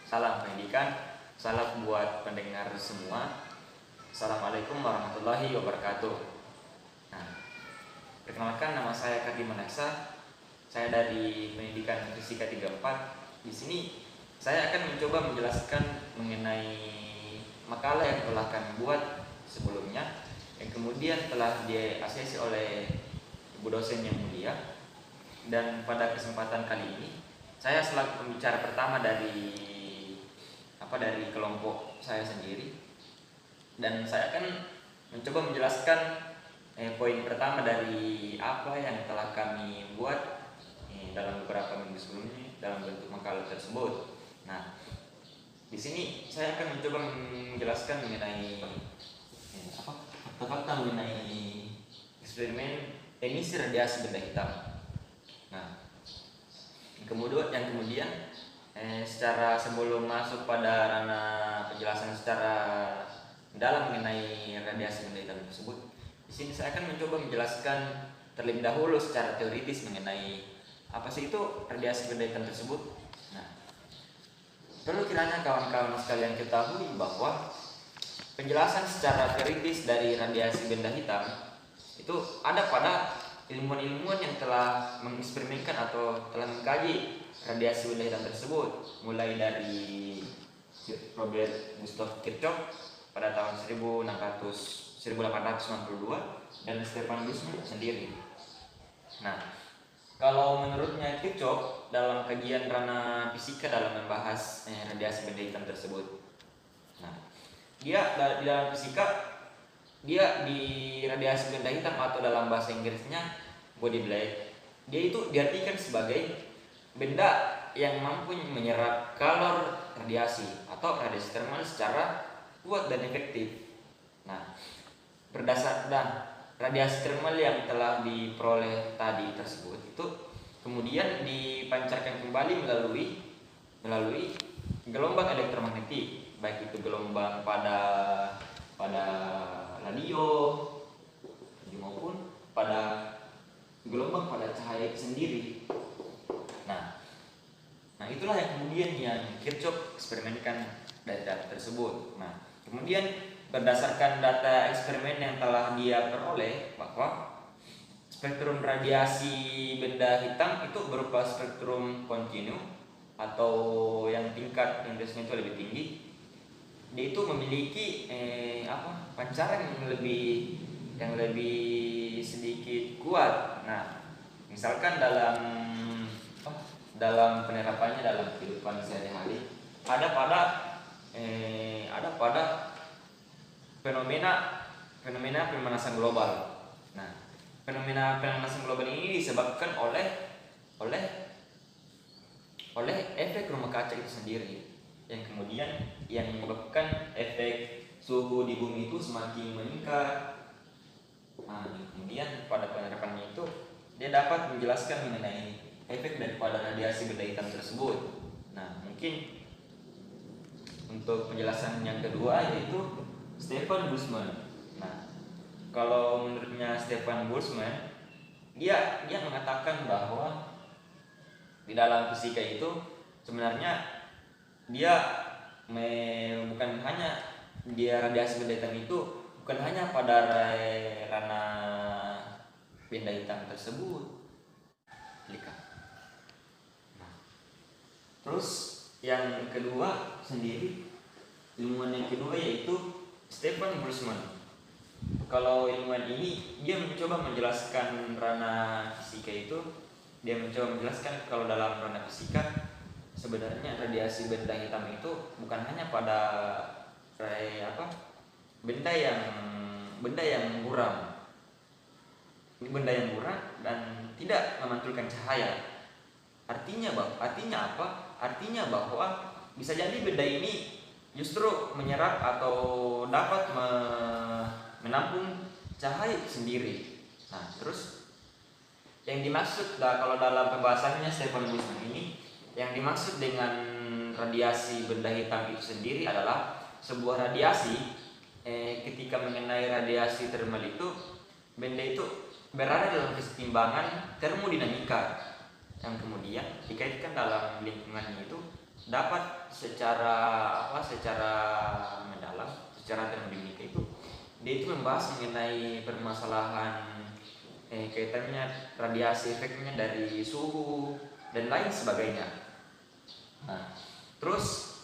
Salam pendidikan, salam buat pendengar semua. Assalamualaikum warahmatullahi wabarakatuh. Nah, perkenalkan, nama saya Kardi Manaksa. Saya dari Pendidikan Fisika 34. Di sini saya akan mencoba menjelaskan mengenai makalah yang telah kami buat sebelumnya, yang kemudian telah di-ACC oleh Ibu dosen yang mulia. Dan pada kesempatan kali ini, saya selaku pembicara pertama dari kelompok saya sendiri, dan saya akan mencoba menjelaskan poin pertama dari apa yang telah kami buat dalam beberapa minggu sebelumnya dalam bentuk makalah tersebut. Nah, di sini saya akan mencoba menjelaskan mengenai fakta-fakta mengenai eksperimen emisi radiasi benda hitam. Nah, yang kemudian secara sebelum masuk pada ranah penjelasan secara dalam mengenai radiasi benda hitam tersebut, di sini saya akan mencoba menjelaskan terlebih dahulu secara teoritis mengenai apa sih itu radiasi benda hitam tersebut. Nah, perlu kiranya kawan-kawan sekalian ketahui bahwa penjelasan secara teoritis dari radiasi benda hitam itu ada pada ilmuwan-ilmuwan yang telah mengeksperimenkan atau telah mengkaji radiasi benda hitam tersebut, mulai dari Robert Gustav Kirchhoff pada tahun 1892 dan Stefan Boltzmann sendiri. Nah, kalau menurutnya Kirchhoff dalam kajian ranah fisika dalam membahas radiasi benda hitam tersebut, nah, dia di dalam fisika, dia di radiasi benda hitam atau dalam bahasa Inggrisnya body black, dia itu diartikan sebagai benda yang mampu menyerap kalor radiasi atau radiasi termal secara kuat dan efektif. Nah, berdasarkan radiasi termal yang telah diperoleh tadi tersebut itu kemudian dipancarkan kembali melalui gelombang elektromagnetik, baik itu gelombang pada radio maupun pada gelombang pada cahaya itu sendiri. Nah, itulah yang kemudian yang Kirchhoff eksperimenkan dari data tersebut. Nah, kemudian berdasarkan data eksperimen yang telah dia peroleh bahwa spektrum radiasi benda hitam itu berupa spektrum kontinu atau yang tingkat intensnya itu lebih tinggi. Dia itu memiliki pancaran yang lebih sedikit kuat. Nah, misalkan dalam penerapannya dalam kehidupan sehari-hari ada pada fenomena pemanasan global. Nah, fenomena pemanasan global ini disebabkan oleh efek rumah kaca itu sendiri, yang kemudian yang menyebabkan efek suhu di bumi itu semakin meningkat. Nah, kemudian pada penerapannya itu dia dapat menjelaskan mengenai efek daripada radiasi benda hitam tersebut. Nah, mungkin untuk penjelasan yang kedua yaitu Stefan Boltzmann. Nah, kalau menurutnya Stefan Boltzmann, dia mengatakan bahwa di dalam fisika itu sebenarnya radiasi benda hitam itu bukan hanya pada ranah benda hitam tersebut. Terus yang kedua sendiri, ilmuwan yang kedua yaitu Stefan Boltzmann. Kalau ilmuwan ini dia mencoba menjelaskan ranah fisika itu, dia mencoba menjelaskan kalau dalam ranah fisika sebenarnya radiasi benda hitam itu bukan hanya pada benda yang buram. Ini benda yang buram dan tidak memantulkan cahaya. Artinya apa? Artinya bahwa bisa jadi benda ini justru menyerap atau dapat menampung cahaya sendiri. Nah, terus yang dimaksud kalau dalam pembahasannya Stefan Boltzmann ini, yang dimaksud dengan radiasi benda hitam itu sendiri adalah sebuah radiasi ketika mengenai radiasi termal itu, benda itu berada dalam kesetimbangan termodinamika yang kemudian dikaitkan dalam lingkungannya itu dapat secara secara mendalam, secara termodinamika itu dia itu membahas mengenai permasalahan kaitannya radiasi, efeknya dari suhu dan lain sebagainya. Nah, terus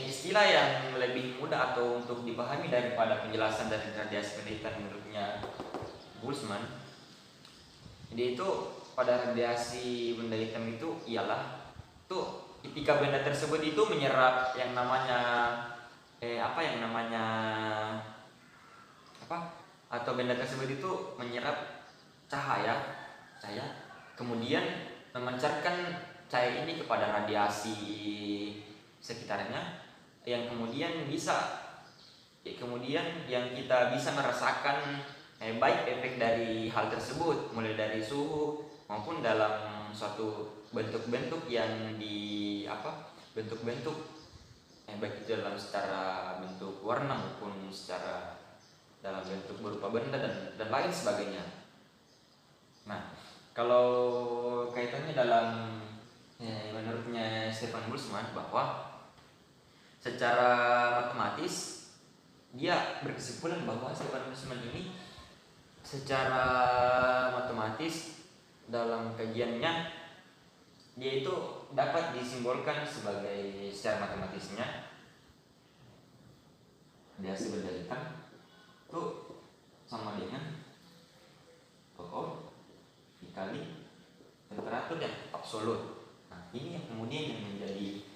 istilah yang lebih mudah atau untuk dipahami daripada penjelasan dari radiasi benda hitam menurutnya Boltzmann, dia itu pada radiasi benda hitam itu ialah tuh ketika benda tersebut itu menyerap yang namanya atau benda tersebut itu menyerap cahaya, kemudian memancarkan cahaya ini kepada radiasi sekitarnya, yang kemudian yang kita bisa merasakan baik efek dari hal tersebut, mulai dari suhu maupun dalam suatu bentuk-bentuk yang bentuk-bentuk baik itu dalam secara bentuk warna maupun secara dalam bentuk berupa benda dan lain sebagainya. Nah, kalau kaitannya dalam menurutnya Stefan Boltzmann bahwa secara matematis dia berkesimpulan bahwa Stefan Boltzmann ini secara matematis dalam kajiannya dia itu dapat disimbolkan sebagai secara matematisnya radiasi benda hitam itu sama dengan pokok dikali temperatur yang absolut. Nah, ini yang kemudian yang menjadi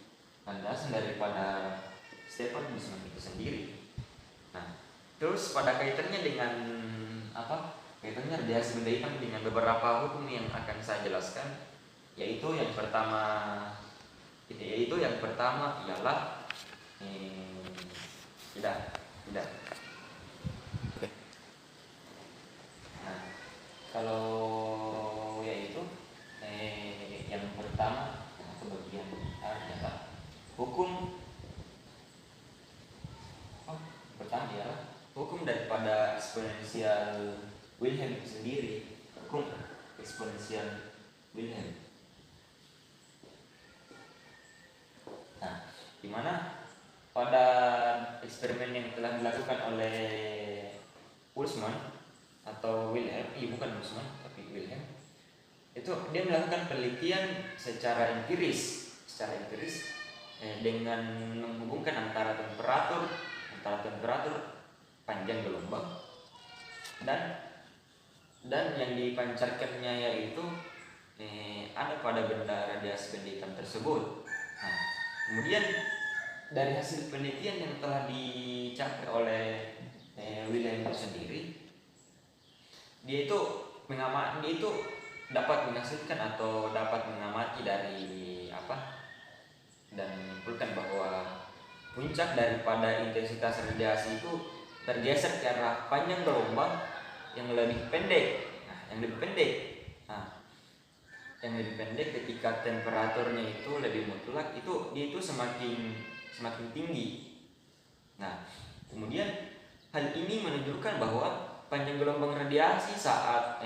landasan daripada Stefan Boltzmann itu sendiri. Nah, terus pada kaitannya dengan kaitannya radiasi benda hitam dengan beberapa hukum yang akan saya jelaskan, yaitu yang pertama ialah tidak. Nah, kalau yaitu yang pertama atau bagian adalah hukum pertama ialah hukum daripada eksponensial Wilhelm itu sendiri, hukum eksponensial Wilhelm. Nah, di mana pada eksperimen yang telah dilakukan oleh Boltzmann atau Wilhelm, bukan Boltzmann tapi Wilhelm, itu dia melakukan penelitian secara empiris dengan menghubungkan antara temperatur panjang gelombang dan yang dipancarkannya yaitu ada pada benda radiasi benda hitam tersebut. Nah, kemudian dari hasil penelitian yang telah dicapai oleh Wilhelm itu sendiri, dia itu dapat menghasilkan atau dapat mengamati dari dan menyimpulkan bahwa puncak daripada intensitas radiasi itu tergeser ke arah panjang gelombang yang lebih pendek. Yang lebih pendek ketika temperaturnya itu lebih mutlak, dia itu semakin tinggi. Nah, kemudian hal ini menunjukkan bahwa panjang gelombang radiasi saat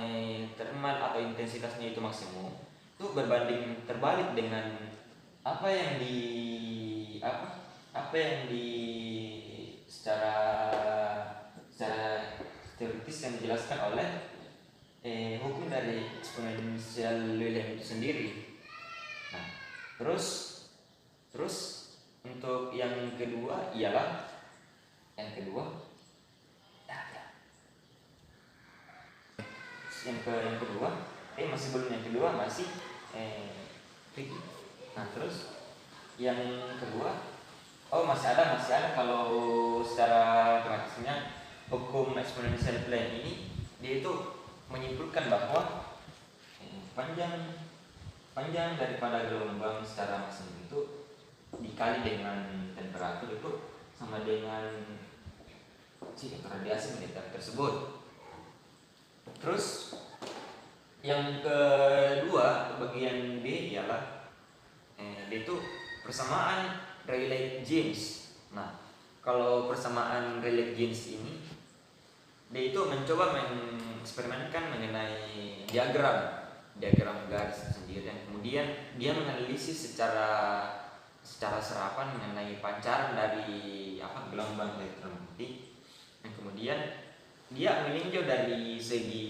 thermal atau intensitasnya itu maksimum itu berbanding terbalik dengan apa yang secara teoritis yang dijelaskan oleh hukum dari eksponensial Wilhelm itu sendiri. Nah, terus untuk yang kedua ialah masih belum yang kedua, masih Ricky. Nah, terus yang kedua masih ada kalau secara matematisnya hukum eksponensial Wilhelm ini dia itu menyimpulkan bahwa panjang daripada gelombang secara maksimum itu dikali dengan temperatur itu sama dengan radiasi benda hitam tersebut. Terus yang kedua bagian B ialah itu persamaan Rayleigh-Jeans. Nah, kalau persamaan Rayleigh-Jeans ini dia itu mencoba mengeksperimenkan mengenai diagram garis sendiri, dan kemudian dia menganalisis secara secara serapan mengenai pancaran dari gelombang elektromagnetik. Dan kemudian dia meninjau dari segi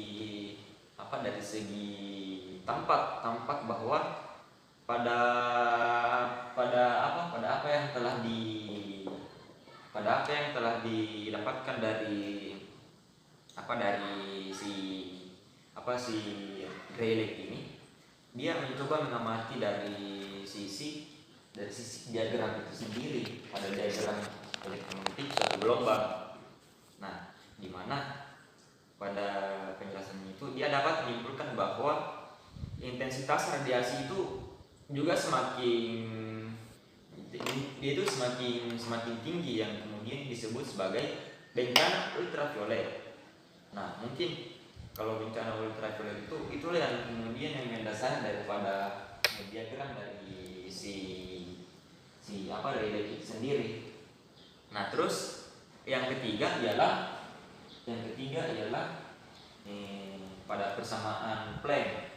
tampak bahwa pada apa yang telah didapatkan dari si Rayleigh ini, dia mencoba mengamati dari sisi diagram itu sendiri, pada diagram elektromagnetik suatu gelombang. Nah, di mana pada penjelasan itu dia dapat menyimpulkan bahwa intensitas radiasi itu juga semakin tinggi, yang kemudian disebut sebagai bencana ultraviolet. Nah, mungkin kalau bencana ultraviolet itulah yang kemudian yang mendasar daripada diagram dari dari itu sendiri. Nah, terus yang ketiga ialah pada persamaan Planck.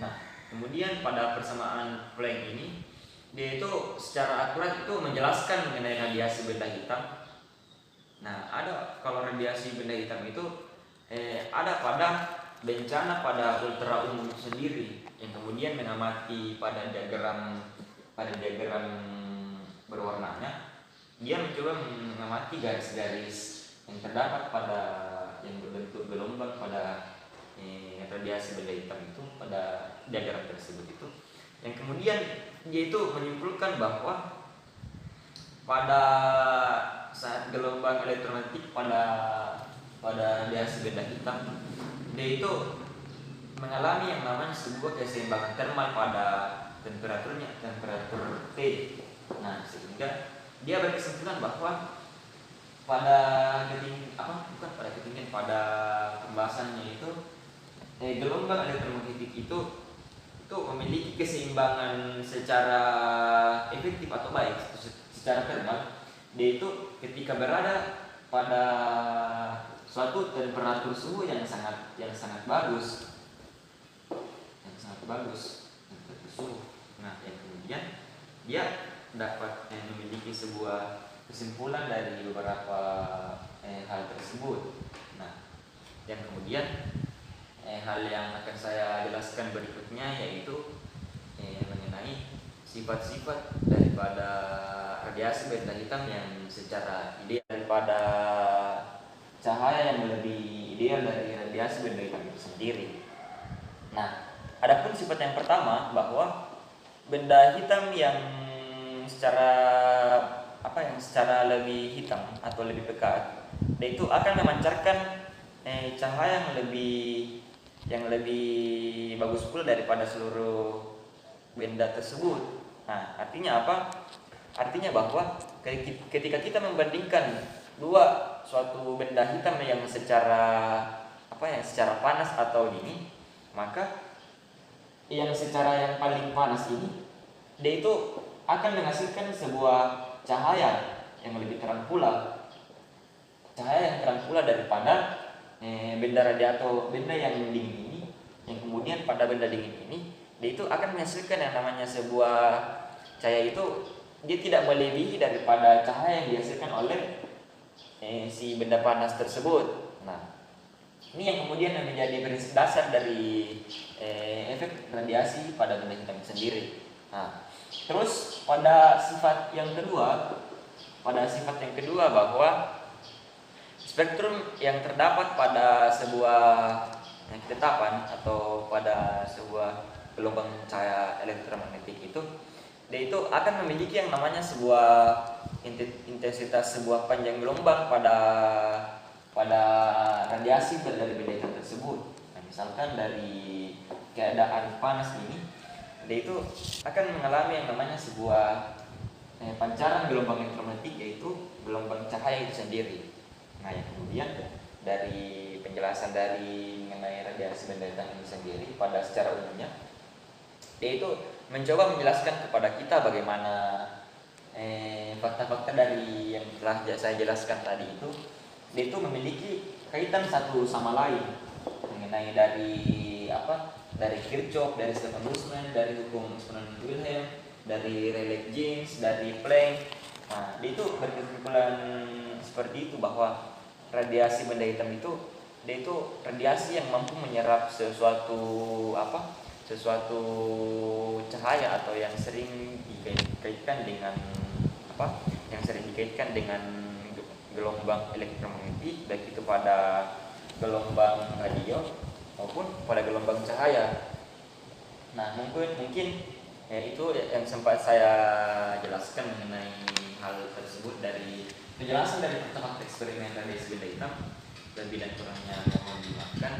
Nah, kemudian pada persamaan Planck ini, dia itu secara akurat itu menjelaskan mengenai radiasi benda hitam. Nah, kalau radiasi benda hitam itu ada pada bencana pada ultra umum sendiri, yang kemudian mengamati pada diagram berwarnanya, dia mencoba mengamati garis-garis yang terdapat yang berbentuk gelombang pada radiasi benda hitam itu pada diagram tersebut itu, yang kemudian dia itu menyimpulkan bahwa pada saat gelombang elektromagnetik pada radiasi benda hitam, dia itu mengalami yang namanya sebuah keseimbangan termal pada temperatur T. Nah, sehingga dia berkesimpulan bahwa pada pembahasannya itu gelombang elektromagnetik itu memiliki keseimbangan secara efektif atau baik secara termal. Dia itu ketika berada pada suatu temperatur suhu yang sangat bagus, temperatur suhu. Nah, yang kemudian dia dapat memiliki sebuah kesimpulan dari beberapa hal tersebut. Nah, yang kemudian hal yang akan saya jelaskan berikutnya yaitu mengenai sifat-sifat daripada radiasi benda hitam yang secara ideal, daripada cahaya yang lebih ideal dari radiasi benda hitam itu sendiri. Nah, adapun sifat yang pertama, bahwa benda hitam yang secara lebih hitam atau lebih pekat, dia itu akan memancarkan cahaya yang lebih bagus pula daripada seluruh benda tersebut. Nah, artinya apa? Artinya bahwa ketika kita membandingkan suatu benda hitam yang secara panas atau dingin, maka yang paling panas ini, dia itu akan menghasilkan sebuah cahaya yang lebih terang pula. Cahaya yang terang pula daripada benda yang dingin ini, yang kemudian pada benda dingin ini, dia itu akan menghasilkan yang namanya sebuah cahaya itu, dia tidak melebihi daripada cahaya yang dihasilkan oleh si benda panas tersebut. Nah, ini yang kemudian menjadi prinsip dasar dari efek radiasi pada benda hitam sendiri. Nah, terus pada sifat yang kedua bahwa spektrum yang terdapat pada sebuah ketetapan atau pada sebuah gelombang cahaya elektromagnetik itu, dia itu akan memiliki yang namanya sebuah intensitas sebuah panjang gelombang pada radiasi dari benda hitam tersebut. Nah, misalkan dari keadaan panas ini, dia itu akan mengalami yang namanya sebuah pancaran gelombang elektromagnetik, yaitu gelombang cahaya itu sendiri. Nah, yang kemudian dari penjelasan dari mengenai radiasi benda hitam ini sendiri pada secara umumnya, dia itu mencoba menjelaskan kepada kita bagaimana fakta-fakta dari yang telah saya jelaskan tadi itu, dia itu memiliki kaitan satu sama lain mengenai dari dari Kirchhoff, dari Stefan Boltzmann, dari hukum eksponen Wilhelm, dari Rayleigh Jeans, dari Planck. Nah, dia itu berkesimpulan seperti itu, bahwa radiasi benda hitam itu dia itu radiasi yang mampu menyerap sesuatu cahaya, atau yang sering dikaitkan dengan gelombang elektromagnetik, baik itu pada gelombang radio maupun pada gelombang cahaya. Nah, mungkin ya, itu yang sempat saya jelaskan mengenai hal tersebut dari penjelasan dari pertama eksperimen radiasi benda hitam. Lebih dan kurangnya mohon dimaafkan.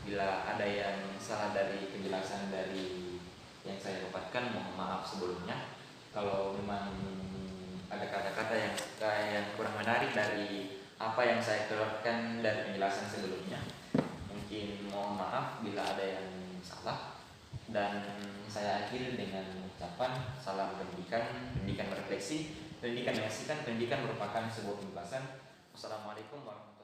Bila ada yang salah dari penjelasan dari yang saya dapatkan, mohon maaf sebelumnya. Kalau memang ada kata-kata yang kurang menarik dari apa yang saya keluarkan dari penjelasan sebelumnya, mungkin mohon maaf bila ada yang salah. Dan saya akhiri dengan ucapan salam pendidikan, pendidikan berefleksi, pendidikan menyaksikan, pendidikan merupakan sebuah kebebasan. Wassalamualaikum warahmatullahi wabarakatuh.